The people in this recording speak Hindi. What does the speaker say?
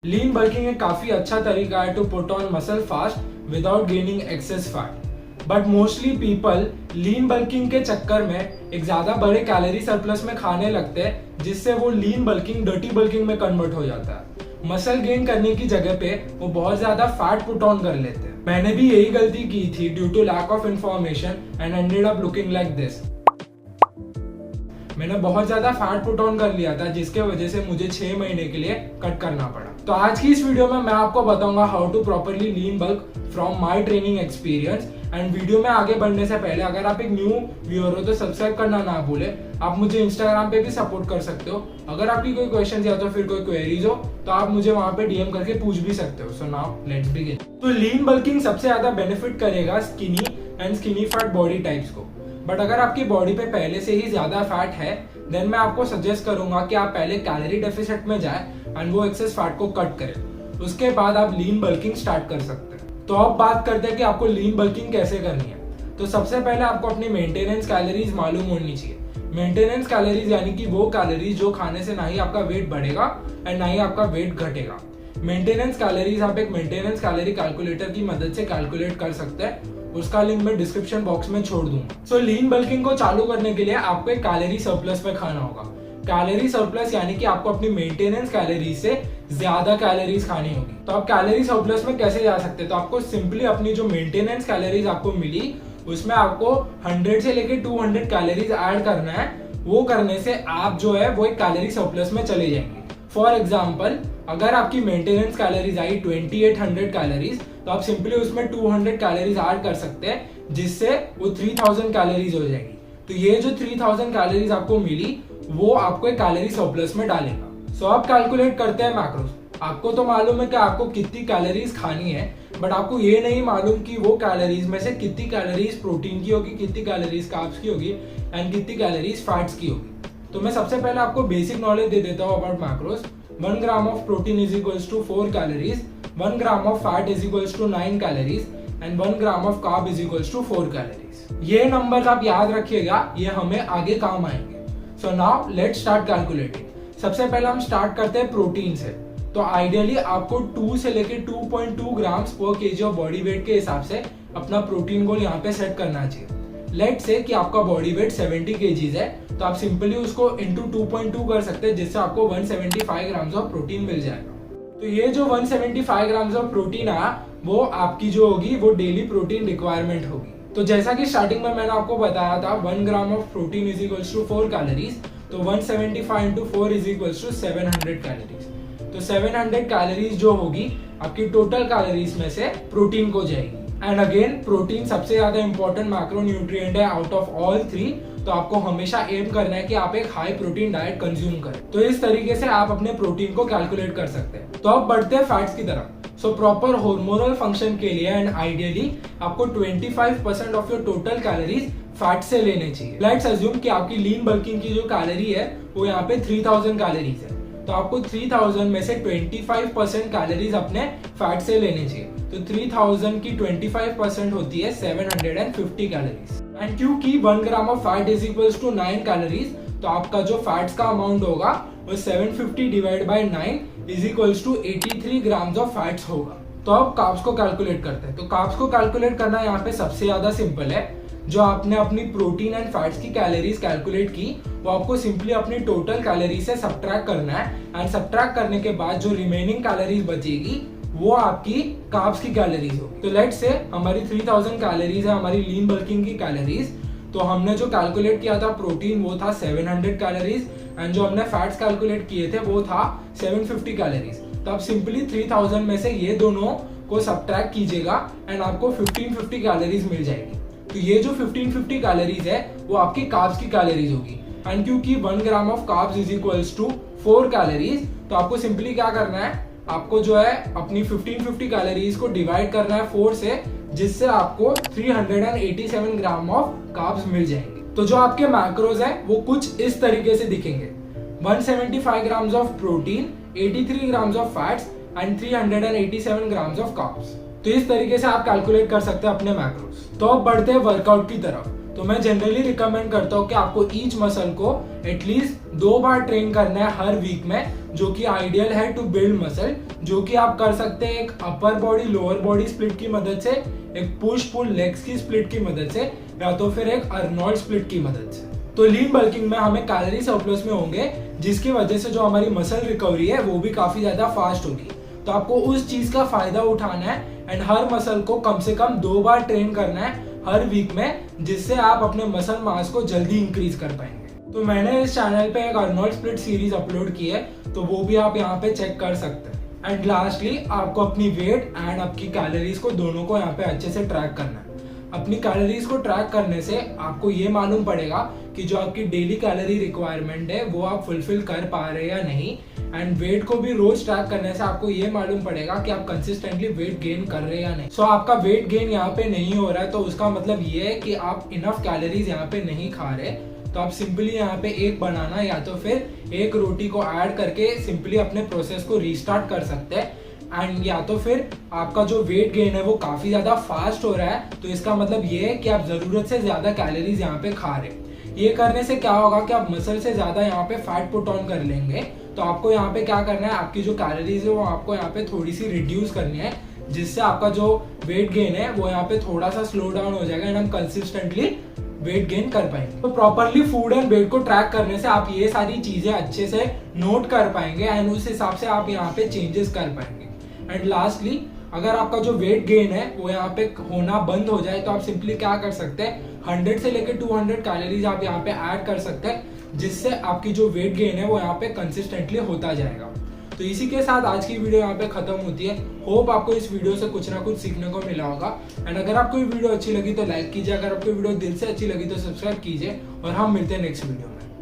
लीन बल्किंग एक काफी अच्छा तरीका है to put on muscle fast without gaining excess fat. But mostly people lean bulking के चक्कर में एक ज्यादा बड़े कैलोरी सरप्लस में खाने लगते हैं, जिससे वो लीन बल्किंग डर्टी बल्किंग में कन्वर्ट हो जाता है। मसल गेन करने की जगह पे वो बहुत ज्यादा फैट पुट ऑन कर लेते हैं। मैंने भी यही गलती की थी due to lack of information and ended up looking like this. मैंने बहुत ज्यादा फैट पुट ऑन कर लिया था, जिसके वजह से मुझे 6 महीने के लिए कट करना पड़ा। तो आज की इस वीडियो में मैं आपको बताऊंगा how to properly lean bulk from my training experience. And video में आगे बढ़ने से पहले अगर आप एक न्यू व्यूअर हो तो सब्सक्राइब करना ना भूले। आप मुझे इंस्टाग्राम पे भी सपोर्ट कर सकते हो। अगर आपकी कोई क्वेश्चन या तो फिर कोई क्वेरीज हो तो आप मुझे वहां पे डीएम करके पूछ भी सकते हो। सो नाउ लेट्स बिगिन। तो लीन बल्किंग सबसे ज्यादा बेनिफिट करेगा skinny and skinny fat body types को। बट अगर आपकी बॉडी पे पहले से ही ज्यादा फैट है देन मैं आपको सजेस्ट करूंगा कि आप पहले कैलोरी डेफिसिट में जाएं एंड वो एक्सेस फैट को कट करें। उसके बाद आप लीन बल्किंग स्टार्ट कर सकते हैं। तो अब बात करते हैं कि आपको लीन बल्किंग कैसे करनी है। तो सबसे पहले आपको अपनी मेंटेनेंस कैलोरीज मालूम होनी चाहिए। मेंटेनेंस कैलोरीज यानी कि वो कैलोरीज जो खाने से ना ही आपका वेट बढ़ेगा एंड ना ही आपका वेट घटेगा। मेंटेनेंस कैलोरीज आप एक मेंटेनेंस कैलोरी कैलकुलेटर की मदद से कैलकुलेट कर सकते हैं। उसका लिंक मैं डिस्क्रिप्शन बॉक्स में छोड़ दूंगा। सो लीन बल्किंग को चालू करने के लिए आपको एक कैलोरी सरप्लस पे खाना होगा। कैलोरी सरप्लस यानी कि आपको अपनी मेंटेनेंस कैलोरी से ज्यादा कैलोरीज खानी होगी। तो आप कैलोरी सरप्लस में कैसे जा सकते हैं? तो आपको सिंपली अपनी जो मेंटेनेंस कैलोरीज आपको मिली उसमें आपको 100 से लेके 200 कैलोरीज ऐड करना है। वो करने से आप जो है वो एक कैलोरी सरप्लस में चले जाएंगे। फॉर एग्जाम्पल अगर आपकी मेंटेनेंस कैलोरीज आई 2800 कैलोरीज तो आप सिंपली उसमें 200 कैलोरीज ऐड कर सकते हैं, जिससे वो 3000 कैलोरीज हो जाएगी। तो ये जो 3000 कैलोरीज आपको मिली वो आपको एक कैलोरी सरप्लस में डालेगा। सो अब कैलकुलेट करते हैं मैक्रोस। आपको तो मालूम है कि आपको कितनी कैलोरीज खानी है, बट आपको ये नहीं मालूम कि वो कैलोरीज में से कितनी कैलोरीज प्रोटीन की होगी, कितनी कैलोरीज कार्ब्स की होगी एंड कितनी कैलोरीज फैट्स की होगी। तो मैं सबसे पहले आपको बेसिक नॉलेज दे देता हूँ about macros. 1 gram of protein is equals to 4 calories, 1 gram of fat is equals to 9 calories and 1 gram of carb is equals to 4 calories. ये नंबर्स आप याद रखिएगा, ये हमें आगे काम आएंगे। So now let's start calculating. सबसे पहले हम स्टार्ट करते हैं प्रोटीन से। तो आइडियली आपको 2 से लेके 2.2 ग्राम्स पर केजी ऑफ बॉडी वेट के हिसाब से अपना प्रोटीन गोल यहाँ पे सेट करना चाहिए। लेट्स से कि आपका बॉडी वेट 70 केजीज है, तो आप सिंपली उसको इंटू 2.2 कर सकते हैं, जिससे आपको 175 ग्राम्स ऑफ प्रोटीन मिल जाएगा। तो ये जो 175 ग्राम्स ऑफ प्रोटीन आया वो आपकी जो होगी वो डेली प्रोटीन रिक्वायरमेंट होगी। तो जैसा कि स्टार्टिंग में मैंने आपको बताया था 1 gram of protein is equals to 4 calories, तो 175 into 4 is equals to 700 calories. तो 700 कैलोरीज जो होगी आपकी टोटल कैलोरीज में से प्रोटीन को जाएगी। एंड अगेन प्रोटीन सबसे ज्यादा इंपॉर्टेंट मैक्रो न्यूट्रिएंट है आउट ऑफ ऑल 3। तो आपको हमेशा एम करना है कि आप एक हाई प्रोटीन डाइट कंज्यूम करें। तो इस तरीके से आप अपने प्रोटीन को कैलकुलेट कर सकते हैं। तो अब बढ़ते हैं फैट्स की तरफ। सो प्रॉपर हार्मोनल फंक्शन के लिए एंड आइडियली आपको 25% of your total calories fat से लेने चाहिए। लेट्स अज्यूम कि आपकी लीन बल्किंग की जो कैलोरी है वो यहाँ पे 3000 कैलोरीज है, तो आपको 3000 में से 25% कैलोरीज अपने फैट से लेने चाहिए। तो 3000 की 25% होती है 750 कैलोरीज। एंड क्योंकि 1 gram of fat is equals to 9 calories, तो आपका जो फैट्स का अमाउंट होगा वो 750 divide by 9 is equals to 83 grams of fats होगा। तो अब कार्ब्स को कैलकुलेट करते हैं। तो कार्ब्स को कैलकुलेट करना यहाँ पे सबसे ज्यादा सिंपल है। जो आपने अपनी प्रोटीन एंड फैट्स की कैलोरीज कैलकुलेट की वो आपको सिंपली अपनी टोटल कैलोरी से सब्ट्रैक्ट करना है। एंड सब्ट्रैक्ट करने के बाद जो रिमेनिंग कैलोरीज बचेगी वो आपकी कार्ब्स की कैलोरीज होगी। तो लेट्स से हमारी 3000 कैलोरीज है हमारी लीन बल्किंग की कैलोरीज। तो हमने जो कैलकुलेट किया था प्रोटीन वो था 700 कैलोरीज एंड जो हमने फैट्स कैलकुलेट किए थे वो था 750 कैलोरीज। तो आप सिंपली 3000 में से ये दोनों को सब्ट्रैक्ट कीजिएगा एंड आपको 1550 कैलोरीज मिल जाएगी। तो ये जो 1550 कैलोरीज है वो आपकी कार्ब्स की कैलोरीज होगी। एंड क्योंकि 1 gram of carbs is equals to 4 calories, तो आपको सिंपली क्या करना है, आपको जो है अपनी 1550 कैलोरीज को डिवाइड करना है 4 से, जिससे आपको 387 ग्राम ऑफ कार्ब्स मिल जाएंगे। तो जो आपके मैक्रोज है वो कुछ इस तरीके से दिखेंगे। 175 grams of protein, 83 grams of fats and 387 grams of carbs. तो इस तरीके से आप कैलकुलेट कर सकते हैं अपने मैक्रोज। तो अब बढ़ते हैं वर्कआउट की तरफ। तो मैं जनरली रिकमेंड करता हूँ कि आपको ईच मसल को एटलीस्ट 2 बार ट्रेन करना है हर वीक में, जो कि आइडियल है टू बिल्ड मसल, जो कि आप कर सकते हैं एक upper body lower body split की मदद से, एक पुश पुल लेग्स की स्प्लिट की मदद से, या तो फिर एक अर्नोल्ड स्प्लिट की मदद से। तो लीन बल्किंग में हमें कैलोरी सरप्लस में होंगे, जिसकी वजह से जो हमारी मसल रिकवरी है वो भी काफी ज्यादा फास्ट होगी। तो आपको उस चीज का फायदा उठाना है एंड हर मसल को कम से कम 2 बार ट्रेन करना है हर वीक में, जिससे आप अपने मसल मास को जल्दी इंक्रीज कर पाएंगे। तो मैंने इस चैनल पे एक अर्नोल्ड स्प्लिट सीरीज अपलोड की है, तो वो भी आप यहाँ पे चेक कर सकते हैं। एंड लास्टली आपको अपनी वेट एंड आपकी कैलोरीज को दोनों को यहाँ पे अच्छे से ट्रैक करना है। अपनी कैलोरीज को ट्रैक करने से आपको ये मालूम पड़ेगा कि जो आपकी डेली कैलोरी रिक्वायरमेंट है वो आप फुलफिल कर पा रहे हैं या नहीं। एंड वेट को भी रोज ट्रैक करने से आपको ये मालूम पड़ेगा कि आप कंसिस्टेंटली वेट गेन कर रहे हैं या नहीं। सो आपका वेट गेन यहाँ पे नहीं हो रहा है तो उसका मतलब ये है कि आप इनफ कैलोरीज यहाँ पे नहीं खा रहे। तो आप सिंपली यहाँ पे एक बनाना या तो फिर एक रोटी को ऐड करके सिंपली अपने प्रोसेस को रीस्टार्ट कर सकते हैं। एंड या तो फिर आपका जो वेट गेन है वो काफी ज्यादा फास्ट हो रहा है, तो इसका मतलब ये है कि आप जरूरत से ज्यादा कैलोरीज यहाँ पे खा रहे हैं। ये करने से क्या होगा कि आप मसल से ज्यादा यहाँ पे फैट पुट ऑन कर लेंगे। तो आपको यहाँ पे क्या करना है, आपकी जो कैलोरीज है वो आपको यहाँ पे थोड़ी सी रिड्यूस करनी है, जिससे आपका जो वेट गेन है वो यहाँ पे थोड़ा सा स्लो डाउन हो जाएगा एंड हम कंसिस्टेंटली वेट गेन कर पाएंगे। तो प्रॉपरली फूड एंड वेट को ट्रैक करने से आप ये सारी चीजें अच्छे से नोट कर पाएंगे एंड उस हिसाब से आप यहाँ पे चेंजेस कर पाएंगे। एंड लास्टली अगर आपका जो वेट गेन है वो यहाँ पे होना बंद हो जाए तो आप सिंपली क्या कर सकते हैं, 100 से लेकर 200 कैलोरीज आप यहाँ पे ऐड कर सकते हैं, जिससे आपकी जो वेट गेन है वो यहाँ पे कंसिस्टेंटली होता जाएगा। तो इसी के साथ आज की वीडियो यहाँ पे खत्म होती है। होप आपको इस वीडियो से कुछ ना कुछ सीखने को मिला होगा। एंड अगर आपको ये वीडियो अच्छी लगी तो लाइक कीजिए, अगर आपको वीडियो दिल से अच्छी लगी तो सब्सक्राइब कीजिए और हम मिलते हैं नेक्स्ट वीडियो में।